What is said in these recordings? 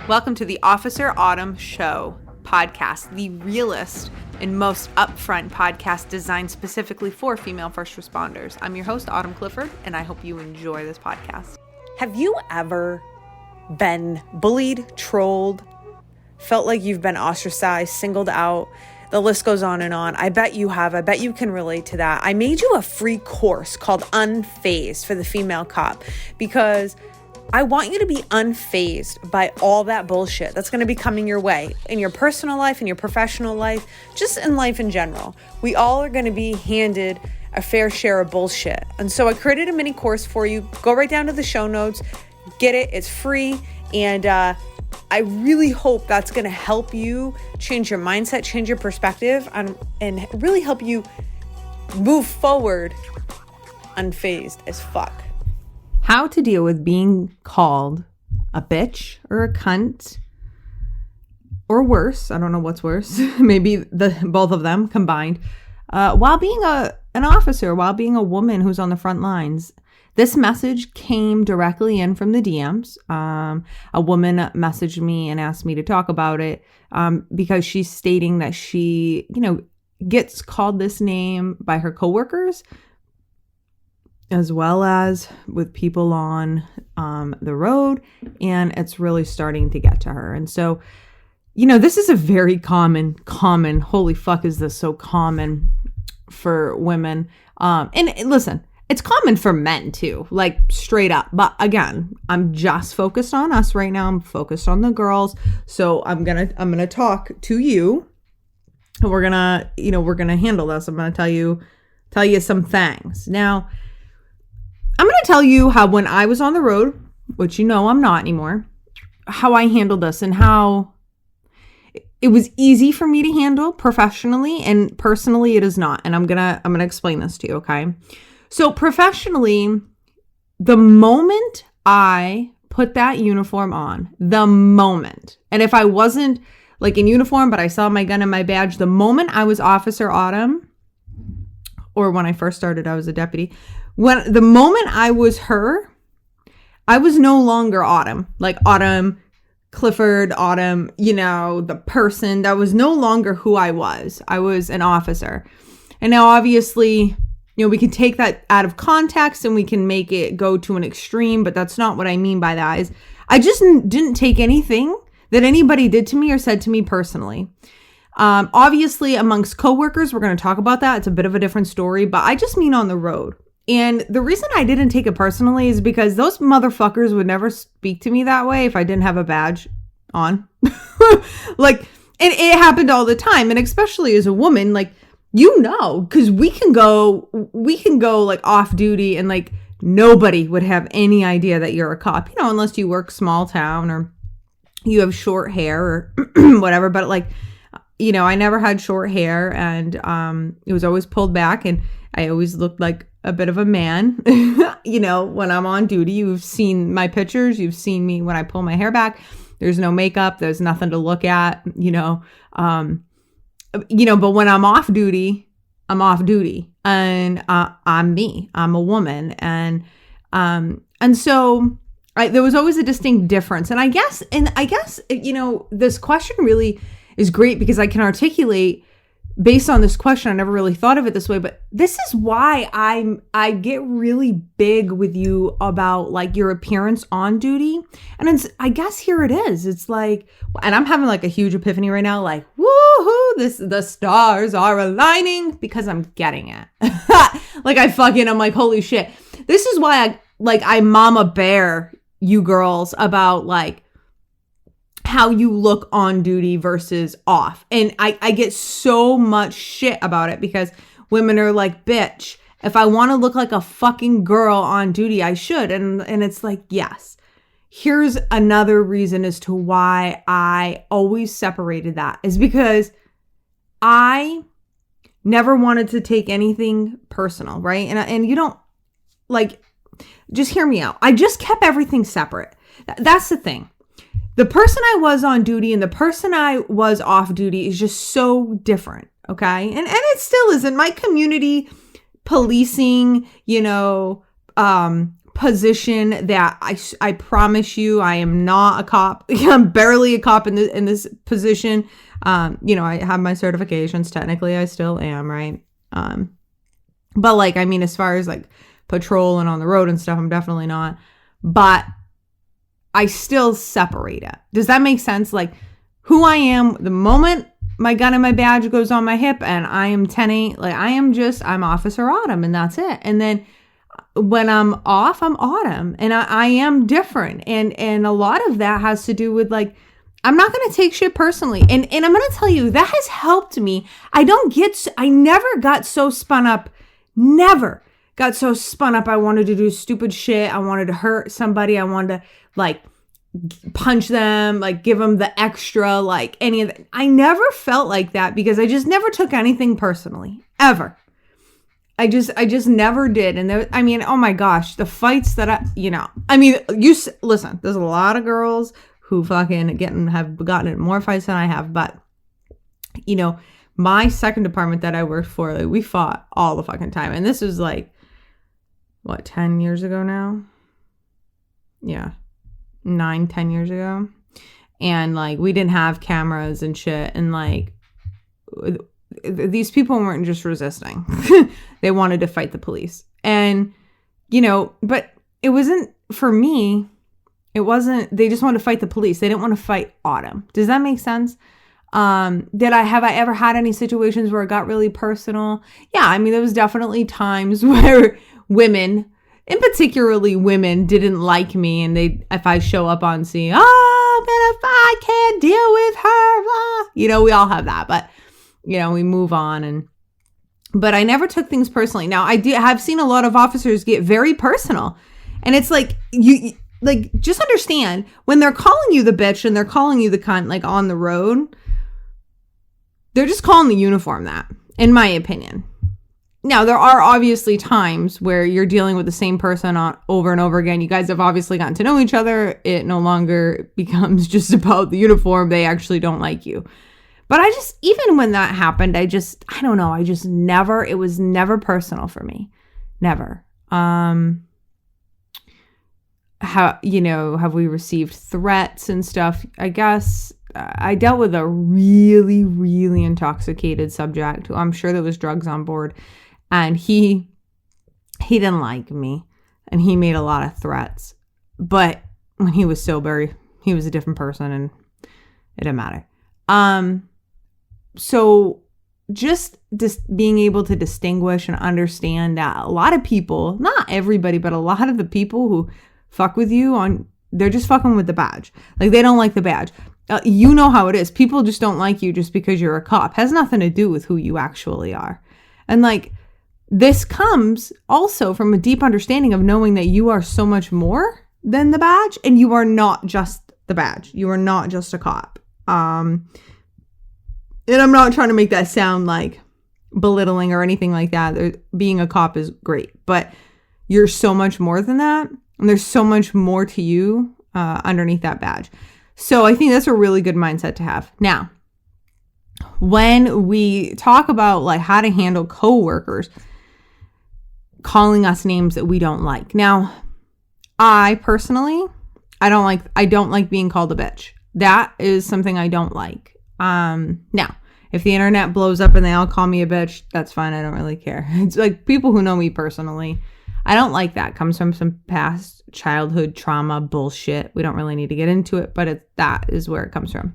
Welcome to the Officer Autumn Show podcast, the realest and most upfront podcast designed specifically for female first responders. I'm your host, Autumn Clifford, and I hope you enjoy this podcast. Have you ever been bullied, trolled, felt like you've been ostracized, singled out? The list goes on and on. I bet you have. I bet you can relate to that. I made you a free course called UNFAZED for the female cop because I want you to be unfazed by all that bullshit that's going to be coming your way in your personal life, in your professional life, just in life in general. We all are going to be handed a fair share of bullshit. And so I created a mini course for you. Go right down to the show notes, get it. It's free. And I really hope that's going to help you change your mindset, change your perspective, and really help you move forward unfazed as fuck. How to deal with being called a bitch or a cunt or worse. I don't know what's worse. Maybe both of them combined. While being an officer, while being a woman who's on the front lines. This message came directly in from the DMs. A woman messaged me and asked me to talk about it because she's stating that she, gets called this name by her coworkers, as well as with people on the road, and it's really starting to get to her. And so, this is a very common, holy fuck is this so common for women. And listen, it's common for men too, like straight up. But again, I'm just focused on us right now. I'm focused on the girls. So I'm gonna talk to you. And we're gonna handle this. I'm gonna tell you some things. Now, I'm going to tell you how when I was on the road, which I'm not anymore, how I handled this and how it was easy for me to handle professionally, and personally it is not. And I'm going to explain this to you, okay? So professionally, the moment I put that uniform on, and if I wasn't like in uniform, but I saw my gun and my badge, the moment I was Officer Autumn, or when I first started, I was a deputy. The moment I was her, I was no longer Autumn, like Autumn Clifford, Autumn, the person. That was no longer who I was. I was an officer. And now obviously, we can take that out of context and we can make it go to an extreme, but that's not what I mean by that. Is I just didn't take anything that anybody did to me or said to me personally. Obviously amongst coworkers, we're going to talk about that. It's a bit of a different story, but I just mean on the road. And the reason I didn't take it personally is because those motherfuckers would never speak to me that way if I didn't have a badge on. And it happened all the time. And especially as a woman, because we can go like off duty and like nobody would have any idea that you're a cop, unless you work small town or you have short hair or whatever. But I never had short hair, and it was always pulled back, and I always looked like a bit of a man. When I'm on duty, you've seen my pictures, you've seen me when I pull my hair back. There's no makeup, there's nothing to look at, but when I'm off duty, and I'm me, I'm a woman. And so there was always a distinct difference. And I guess, this question really is great because I can articulate based on this question. I never really thought of it this way, but this is why I get really big with you about like your appearance on duty. And I guess here it is. It's like, and I'm having like a huge epiphany right now, like, woohoo, the stars are aligning because I'm getting it. I'm like, holy shit. This is why I mama bear you girls about like how you look on duty versus off. And I get so much shit about it because women are like, bitch, if I want to look like a fucking girl on duty, I should. And it's like, yes, here's another reason as to why I always separated that is because I never wanted to take anything personal, right? And you don't just hear me out. I just kept everything separate. That's the thing. The person I was on duty and the person I was off duty is just so different, okay? And it still isn't. My community policing, position that I promise you, I am not a cop. I'm barely a cop in this position. I have my certifications. Technically, I still am, right? But like, I mean, as far as like patrol and on the road and stuff, I'm definitely not. But I still separate it. Does that make sense? Like, who I am, the moment my gun and my badge goes on my hip and I am 10-8, like I'm Officer Autumn and that's it. And then when I'm off, I'm Autumn and I am different. And a lot of that has to do with like, I'm not going to take shit personally. And I'm going to tell you, that has helped me. I never got so spun up. Never got so spun up. I wanted to do stupid shit. I wanted to hurt somebody. I wanted to like punch them, like give them the extra, like any of that. I never felt like that because I just never took anything personally, ever. I just never did. And there, I mean, oh my gosh, the fights that listen, there's a lot of girls who fucking have gotten in more fights than I have. But, my second department that I worked for, like, we fought all the fucking time. And this was like, 10 years ago now? Yeah. 9-10 years ago. And like, we didn't have cameras and shit. And like, these people weren't just resisting. They wanted to fight the police. And, but it wasn't, for me, they just wanted to fight the police. They didn't want to fight Autumn. Does that make sense? Have I ever had any situations where it got really personal? Yeah. I mean, there was definitely times where women, and particularly women, didn't like me. And if I show up on scene, I can't deal with her. We all have that, but we move on. But I never took things personally. Now I have seen a lot of officers get very personal, and it's like, just understand when they're calling you the bitch and they're calling you the cunt, like on the road, they're just calling the uniform that, in my opinion. Now, there are obviously times where you're dealing with the same person over and over again. You guys have obviously gotten to know each other. It no longer becomes just about the uniform. They actually don't like you. But even when that happened, I don't know. It was never personal for me. Never. Have we received threats and stuff? I guess I dealt with a really, really intoxicated subject who, I'm sure there was drugs on board. And he didn't like me, and he made a lot of threats. But when he was sober, he was a different person, and it didn't matter. So just being able to distinguish and understand that a lot of people, not everybody, but a lot of the people who fuck with you they're just fucking with the badge. Like, they don't like the badge. You know how it is. People just don't like you just because you're a cop. It has nothing to do with who you actually are. And like, this comes also from a deep understanding of knowing that you are so much more than the badge, and you are not just the badge. You are not just a cop. And I'm not trying to make that sound like belittling or anything like that. Being a cop is great, but you're so much more than that. And there's so much more to you underneath that badge. So I think that's a really good mindset to have. Now, when we talk about like how to handle coworkers calling us names that we don't like. Now, I personally, I don't like being called a bitch. That is something I don't like. Now, if the internet blows up and they all call me a bitch, that's fine. I don't really care. It's like people who know me personally, I don't like that. It comes from some past childhood trauma bullshit. We don't really need to get into it, but that is where it comes from.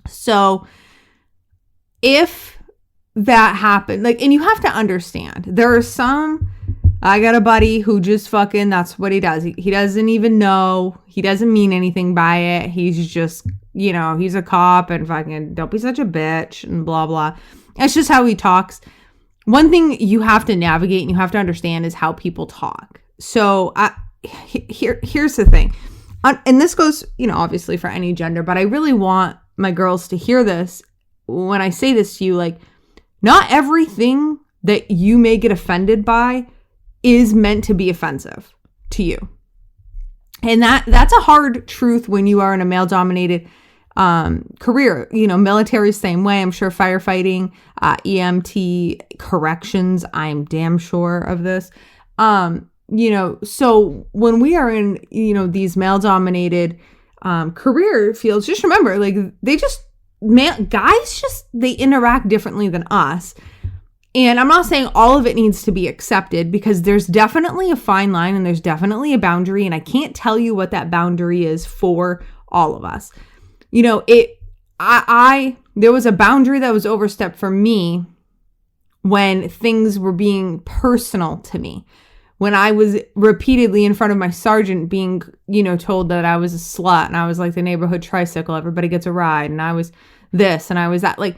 So if that happened, like, and you have to understand, there are I got a buddy who just fucking, that's what he does. He doesn't even know. He doesn't mean anything by it. He's just, he's a cop and fucking don't be such a bitch and blah, blah. That's just how he talks. One thing you have to navigate and you have to understand is how people talk. So here's the thing. And this goes, obviously for any gender, but I really want my girls to hear this when I say this to you. Like, not everything that you may get offended by is meant to be offensive to you. And that's a hard truth when you are in a male-dominated career. Military, same way. I'm sure firefighting, EMT, corrections. I'm damn sure of this. so when we are in, these male dominated career fields, just remember, like, guys they interact differently than us. And I'm not saying all of it needs to be accepted, because there's definitely a fine line and there's definitely a boundary. And I can't tell you what that boundary is for all of us. There was a boundary that was overstepped for me when things were being personal to me. When I was repeatedly in front of my sergeant being, told that I was a slut and I was like the neighborhood tricycle, everybody gets a ride, and I was this and I was that, like,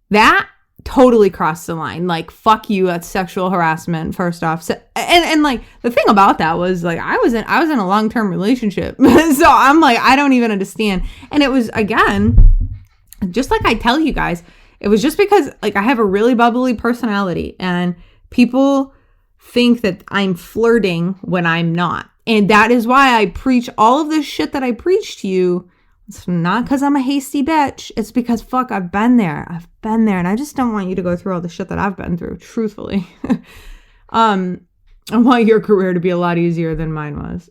that totally crossed the line. Like, fuck you, that's sexual harassment, first off. So, and like, the thing about that was, like, I was in a long-term relationship. So I'm like, I don't even understand. And it was, again, just like I tell you guys, it was just because, like, I have a really bubbly personality and people think that I'm flirting when I'm not. And that is why I preach all of this shit that I preach to you. It's not because I'm a hasty bitch. It's because, fuck, I've been there. And I just don't want you to go through all the shit that I've been through, truthfully. I want your career to be a lot easier than mine was.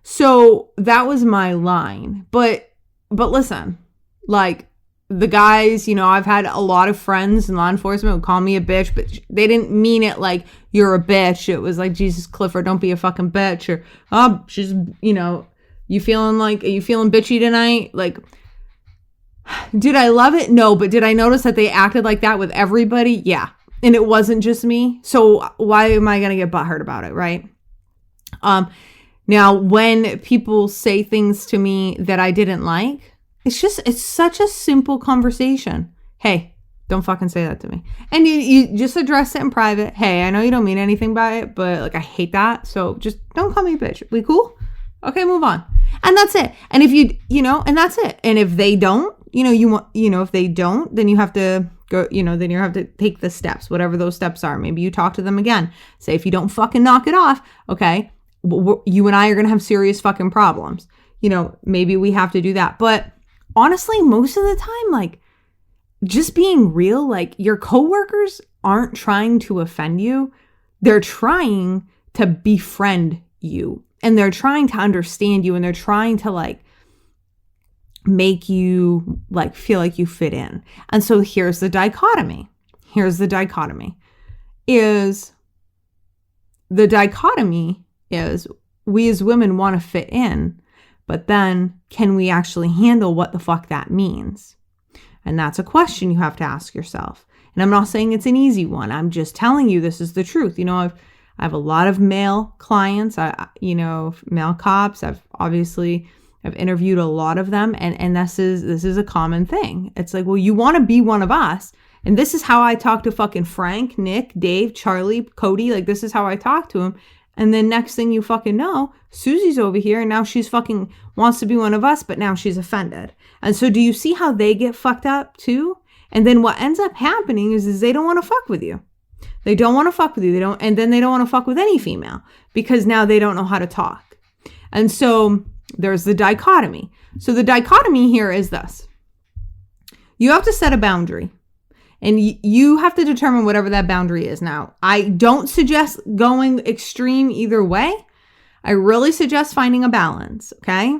So that was my line. But listen, like, the guys, I've had a lot of friends in law enforcement who call me a bitch, but they didn't mean it like, you're a bitch. It was like, Jesus, Clifford, don't be a fucking bitch. Or, oh, she's, are you feeling bitchy tonight? Like, did I love it? No, but did I notice that they acted like that with everybody? Yeah. And it wasn't just me. So why am I going to get butthurt about it? Right. Now, when people say things to me that I didn't like, it's such a simple conversation. Hey, don't fucking say that to me. And you just address it in private. Hey, I know you don't mean anything by it, but, like, I hate that. So just don't call me a bitch. We cool? Okay, move on. And that's it. And if and that's it. And if they don't, if they don't, then you have to go, then you have to take the steps, whatever those steps are. Maybe you talk to them again. Say, if you don't fucking knock it off, okay, you and I are going to have serious fucking problems. Maybe we have to do that. But honestly, most of the time, like, just being real, like, your coworkers aren't trying to offend you. They're trying to befriend you, and they're trying to understand you, and they're trying to, like, make you, like, feel like you fit in. And so here's the dichotomy. Is we as women want to fit in, but then can we actually handle what the fuck that means? And that's a question you have to ask yourself. And I'm not saying it's an easy one. I'm just telling you this is the truth. I have a lot of male clients, male cops. I've interviewed a lot of them, and this is a common thing. It's like, well, you want to be one of us. And this is how I talk to fucking Frank, Nick, Dave, Charlie, Cody. Like, this is how I talk to him. And then next thing you fucking know, Susie's over here and now she's fucking wants to be one of us, but now she's offended. And so do you see how they get fucked up too? And then what ends up happening is they don't want to fuck with you. They don't want to fuck with you. And then they don't want to fuck with any female because now they don't know how to talk. And so there's the dichotomy. So the dichotomy here is this. You have to set a boundary. And you have to determine whatever that boundary is. Now, I don't suggest going extreme either way. I really suggest finding a balance, okay?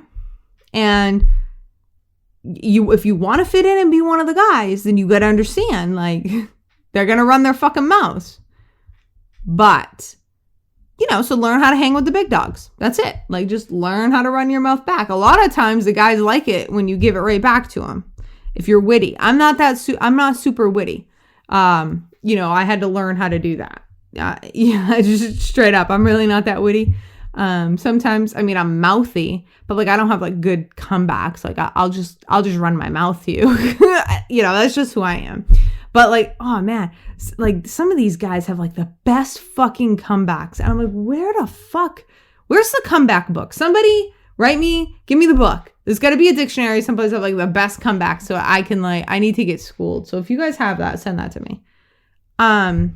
And if you want to fit in and be one of the guys, then you got to understand, like, they're going to run their fucking mouths. But, so learn how to hang with the big dogs. That's it. Like, just learn how to run your mouth back. A lot of times the guys like it when you give it right back to them. If you're witty. I'm not super witty. I had to learn how to do that. Just straight up. I'm really not that witty. Sometimes, I'm mouthy, but, like, I don't have, like, good comebacks. Like, I'll just run my mouth to you. That's just who I am. But, like, oh man, like, some of these guys have, like, the best fucking comebacks. And I'm like, where's the comeback book? Somebody give me the book. There's got to be a dictionary someplace of, like, the best comeback so I can, like, I need to get schooled. So if you guys have that, send that to me. So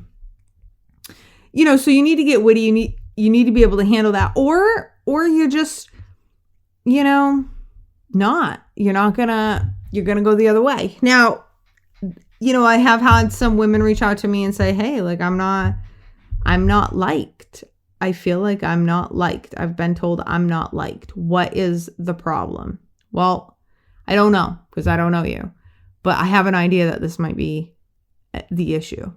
you need to get witty. You need to be able to handle that. Or you're just, you're going to go the other way. Now, I have had some women reach out to me and say, hey, like, I'm not I'm not liked. I feel like I'm not liked. I've been told I'm not liked. What is the problem? Well, I don't know because I don't know you, but I have an idea that this might be the issue.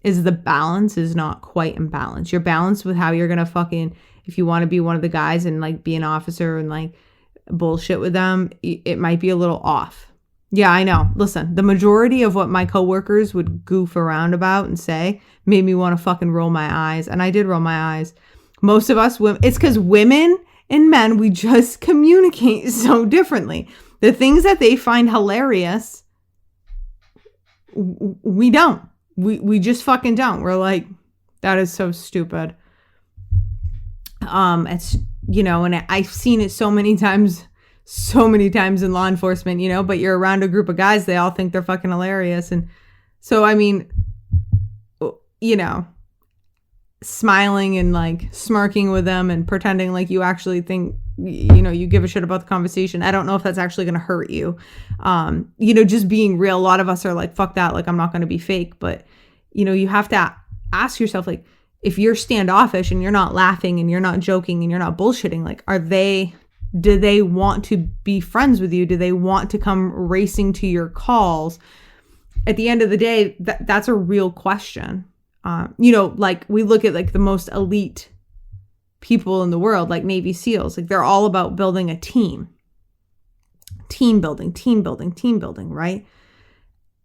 Is the balance is not quite in balance. You're balanced with how you're going to fucking, if you want to be one of the guys and like be an officer and like bullshit with them, it might be a little off. Yeah, I know. Listen, the majority of what my coworkers would goof around about and say made me want to fucking roll my eyes. And I did roll my eyes. Most of us women, it's because women and men, we just communicate so differently. The things that they find hilarious, we don't. We just fucking don't. We're like, that is so stupid. It's, you know, and I've seen it so many times in law enforcement, you know, but you're around a group of guys, they all think they're fucking hilarious. And so, I mean, you know, smiling and like smirking with them and pretending like you actually think, you know, you give a shit about the conversation. I don't know if that's actually going to hurt you. You know, just being real. A lot of us are like, fuck that. Like, I'm not going to be fake. But, you know, you have to ask yourself, like, if you're standoffish and you're not laughing and you're not joking and you're not bullshitting, like, do they want to be friends with you? Do they want to come racing to your calls? At the end of the day, that's a real question. You know, like we look at like the most elite people in the world, like Navy SEALs, like they're all about building a team building, right?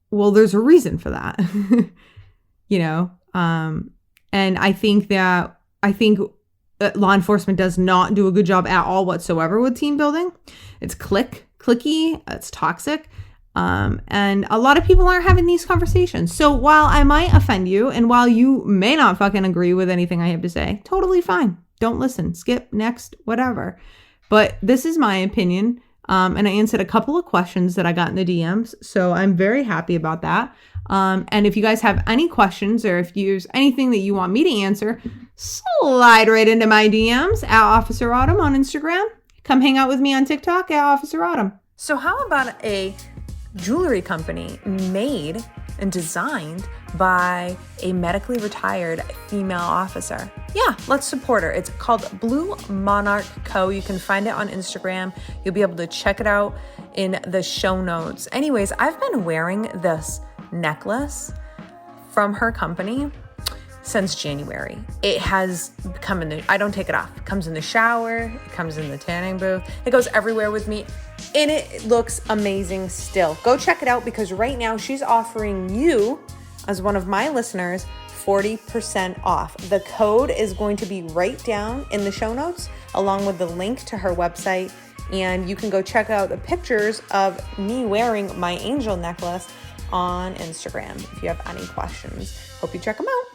Well, there's a reason for that, you know? And I think law enforcement does not do a good job at all whatsoever with team building. It's clicky, it's toxic. And a lot of people aren't having these conversations. So while I might offend you and while you may not fucking agree with anything I have to say, totally fine. Don't listen, skip, next, whatever. But this is my opinion. And I answered a couple of questions that I got in the DMs. So I'm very happy about that. And if you guys have any questions or if there's anything that you want me to answer, slide right into my DMs at Officer Autumn on Instagram. Come hang out with me on TikTok at Officer Autumn. So how about a jewelry company made and designed by a medically retired female officer? Yeah, let's support her. It's called Blue Monarch Co. You can find it on Instagram. You'll be able to check it out in the show notes. Anyways, I've been wearing this necklace from her company since January. It has come I don't take it off. It comes in the shower, it comes in the tanning booth, it goes everywhere with me, and it looks amazing still. Go check it out because right now she's offering you, as one of my listeners, 40% off. The code is going to be right down in the show notes, along with the link to her website, and you can go check out the pictures of me wearing my angel necklace on Instagram if you have any questions. Hope you check them out.